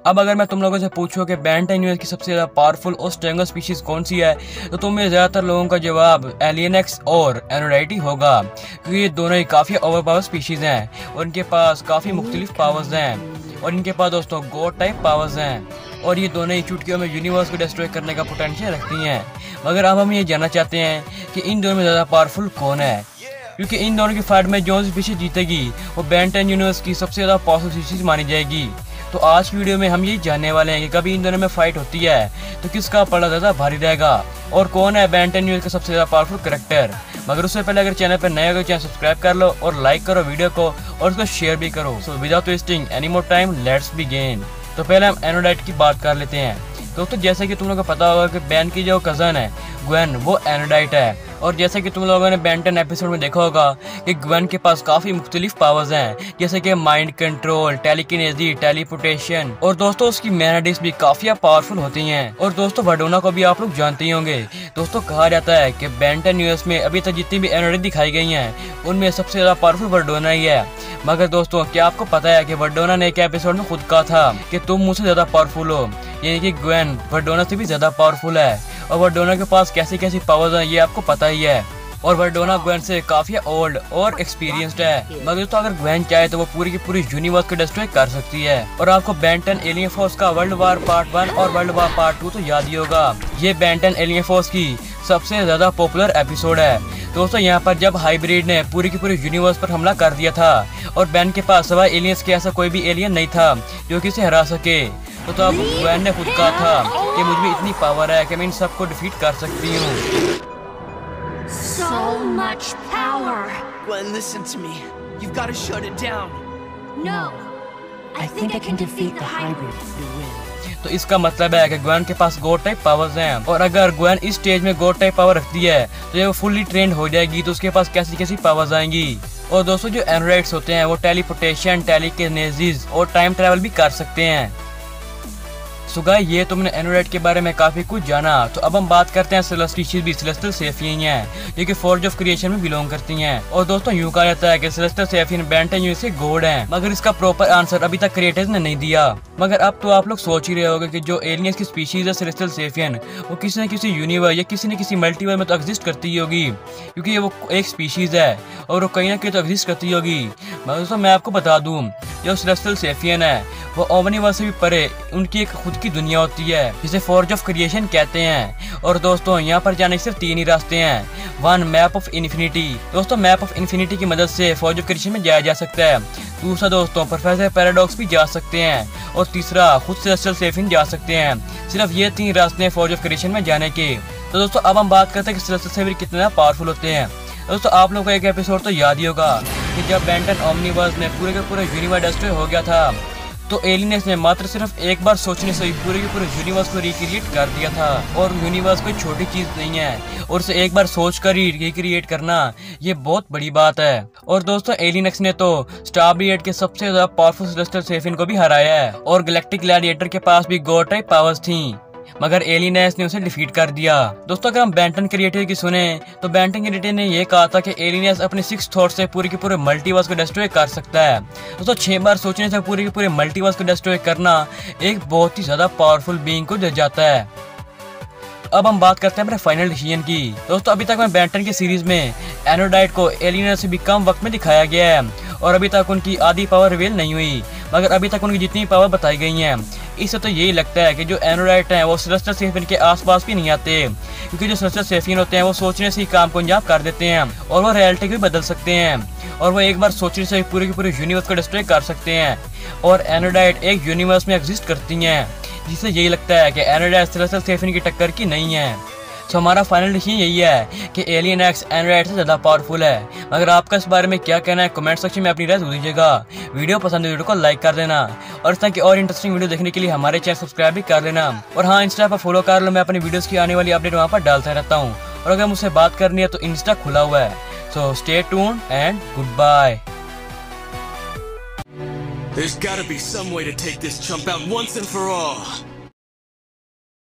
अब अगर मैं तुम लोगों से पूछूं कि बेन 10 यूनिवर्स की सबसे ज्यादा पावरफुल और स्ट्रेंगर स्पीशीज कौन सी है, तो तुम्हें ज्यादातर लोगों का जवाब एलियन एक्स और एनोडाइट होगा, क्योंकि ये दोनों ही काफी ओवरपावर स्पीशीज हैं और इनके पास काफी मुख्तलिफ पावर्स हैं और इनके पास दोस्तों गॉड टाइप पावर्स हैं और ये दोनों ही चुटकियों में यूनिवर्स को डिस्ट्रॉय करने का पोटेंशियल रखती हैं। मगर अब हम ये जानना चाहते हैं कि इन दोनों में ज्यादा पावरफुल कौन है, क्योंकि इन दोनों की फाइट में जो स्पीशीज जीतेगी वो बेन 10 यूनिवर्स की सबसे ज्यादा पावरफुल स्पीशीज मानी जाएगी। तो आज की वीडियो में हम ये जानने वाले हैं कि कभी इन दोनों में फाइट होती है तो किसका पलड़ा ज्यादा भारी रहेगा और कौन है बेन 10 यूनिवर्स का सबसे ज्यादा पावरफुल कैरेक्टर। मगर उससे पहले अगर चैनल पर नए हो तो चैनल सब्सक्राइब कर लो और लाइक करो वीडियो को और उसको शेयर भी करो। So without wasting any more time let's begin. तो पहले हम एनोडाइट की बात कर लेते हैं। दोस्तों जैसे कि तुम लोगों को पता होगा कि बेन की जो कजन है ग्वेन, वो एनोडाइट है और जैसे कि तुम लोगों ने बेन 10 एपिसोड में देखा होगा कि ग्वेन के पास काफी मुख्तलिफ पावर्स हैं, जैसे कि माइंड कंट्रोल, टेलीकिनेसी, टेलीपोर्टेशन और दोस्तों उसकी मेलोडीज भी काफी पावरफुल होती हैं। और दोस्तों वर्डोना को भी आप लोग जानते ही होंगे। दोस्तों कहा जाता है कि बेन 10 यूनिवर्स में अभी तक जितनी भी एनोडाइट दिखाई गई हैं उनमें सबसे ज्यादा पावरफुल वर्डोना ही है। मगर दोस्तों क्या आपको पता है कि वर्डोना ने एक एपिसोड में खुद कहा था कि तुम मुझसे ज्यादा पावरफुल हो, यानी कि ग्वेन वर्डोना से भी ज्यादा पावरफुल है और वर्डोना के पास कैसी कैसी पावर्स हैं ये आपको पता ही है। और वर्डोना ग्वेन से काफी ओल्ड और एक्सपीरियंस्ड है। मगर दोस्तों अगर ग्वेन चाहे तो वो पूरी की पूरी यूनिवर्स को डिस्ट्रॉय कर सकती है। और आपको बेन 10 एलियन फोर्स का वर्ल्ड वार पार्ट 1 और वर्ल्ड वार पार्ट 2 तो याद ही होगा। ये बेन 10 एलियन फोर्स की सबसे ज्यादा पॉपुलर एपिसोड है। दोस्तों यहाँ पर जब हाइब्रिड ने पूरी की पूरी यूनिवर्स पर हमला कर दिया था और बेन के पास सवा एलियंस के ऐसा कोई भी एलियन नहीं था जो कि उसे हरा सके, तो अब ग्वेन ने खुद कहा था कि मुझ में इतनी पावर है कि मैं इन सबको डिफीट कर सकती हूँ। So much power. Gwen, listen to me. You've got to shut it down. No, I think I can defeat the hybrid. You win. तो इसका मतलब है कि ग्वेन के पास गॉड टाइप पावर्स हैं और अगर ग्वेन इस स्टेज में गॉड टाइप पावर रखती है तो जब वो फुल्ली ट्रेंड हो जाएगी तो उसके पास कैसी कैसी पावर्स आएंगी। और दोस्तों जो एनोडाइट्स होते हैं वो टेलीपोर्टेशन, टेलीकिनेसिस और टाइम ट्रैवल भी कर सकते हैं। सो गाइस ये तुमने एनोडाइट के बारे में काफी कुछ जाना। तो अब हम बात करते हैं सेलेस्टियल भी। सेलेस्टियल सेफियन हैं जो कि फोर्ज ऑफ क्रिएशन में बिलोंग करती हैं। और दोस्तों यूं कहा जाता है कि सेलेस्टियल सेफियन बेन 10 यूनिवर्स के गॉड हैं, मगर इसका प्रॉपर आंसर अभी तक क्रिएटर्स ने नहीं दिया। मगर अब तो आप लोग सोच ही रहे होंगे कि जो एलियंस की स्पीशीज है सेलेस्टियल सेफियन, वो किसी न किसी यूनिवर्स या किसी न किसी मल्टीवर्स में तो एग्जिस्ट करती होगी, क्योंकि वो एक स्पीशीज है और वो कहीं ना कहीं तो एग्जिस्ट करती होगी। मगर दोस्तों मैं आपको बता दूं जो सेलेस्टियल सेफियन है वो ओमनीवर्स से भी परे उनकी एक खुद की दुनिया होती है जिसे फोर्ज ऑफ क्रिएशन कहते हैं। और दोस्तों यहाँ पर जाने के सिर्फ 3 ही रास्ते हैं। 1 मैप ऑफ इन्फिनिटी। दोस्तों मैप ऑफ इन्फिनिटी की मदद से फोर्ज ऑफ क्रिएशन में जाया जा सकता है। दूसरा दोस्तों प्रोफेसर पैराडॉक्स भी जा सकते हैं और तीसरा खुद सेलेस्टियल सेफियन जा सकते हैं। सिर्फ ये 3 रास्ते हैं फोर्ज ऑफ क्रिएशन में जाने के। तो दोस्तों अब हम बात करते हैं कि सेलेस्टियल सेफियन कितने पावरफुल होते हैं। दोस्तों आप लोगों को एक एपिसोड तो याद ही होगा कि जब बेन 10 ओमनीवर्स में पूरे के पूरे यूनिवर्स डिस्ट्रॉय हो गया था तो एलियंस ने मात्र सिर्फ एक बार सोचने से ही पूरे के पूरे यूनिवर्स को रिक्रिएट कर दिया था। और यूनिवर्स कोई छोटी चीज नहीं है और उसे एक बार सोचकर ही रिक्रिएट करना ये बहुत बड़ी बात है। और दोस्तों एलियन एक्स ने तो स्टार ब्रिगेड के सबसे ज्यादा पावरफुल सेलेस्टियल सेफियन को भी हराया है और गैलेक्टिक ग्लैडिएटर के पास भी गॉड टाइप पावर्स थी, मगर एलियंस ने उसे डिफीट कर दिया। दोस्तों अगर हम बेन 10 क्रिएटर की सुने तो बेन 10 क्रिएटर ने ये कहा था कि एलियंस अपने 6 थॉट से पूरे के पूरे मल्टीवर्स को डिस्ट्रॉय कर सकता है। दोस्तों 6 बार सोचने से पूरे के पूरे मल्टीवर्स को डिस्ट्रॉय करना एक बहुत ही ज्यादा पावरफुल बीइंग को दे जाता है। अब हम बात करते हैं अपने फाइनल डिसीजन की। दोस्तों अभी तक मैं बेन 10 की सीरीज में एनोडाइट को एलियन से भी कम वक्त में दिखाया गया है और अभी तक उनकी आधी पावर रिवील नहीं हुई, मगर अभी तक उनकी जितनी पावर बताई गई हैं इससे तो यही लगता है कि जो एनोडाइट हैं वो सेलेस्टियल सेफियन के आसपास भी नहीं आते, क्योंकि जो सेलेस्टियल सेफियन होते हैं वो सोचने से ही काम को अंजाम कर देते हैं और वो रियलिटी भी बदल सकते हैं और वो एक बार सोचने से पूरे के पूरे यूनिवर्स को डिस्ट्रॉय कर सकते हैं। और एनोडाइट एक यूनिवर्स में एग्जिस्ट करती हैं, जिससे यही लगता है कि एनोडाइट सेलेस्टियल सेफियन की टक्कर की नहीं है। तो हमारा फाइनल डिसीजन यही है कि एलियन एक्स एनोडाइट से ज्यादा पावरफुल है। मगर आपका इस बारे में क्या कहना है कमेंट सेक्शन में अपनी राय जरूर दीजिएगा। वीडियो पसंद है वीडियो को लाइक कर देना और इस तरह की और इंटरेस्टिंग वीडियो देखने के लिए हमारे चैनल सब्सक्राइब भी कर लेना। और हाँ इंस्टा पर फॉलो कर लो, मैं अपनी वीडियोस की आने वाली अपडेट वहाँ पर डालता रहता हूँ और अगर मुझसे बात करनी है तो इंस्टा खुला हुआ है। So stay tuned and goodbye. There's gotta be some way to take this chump out once and for all.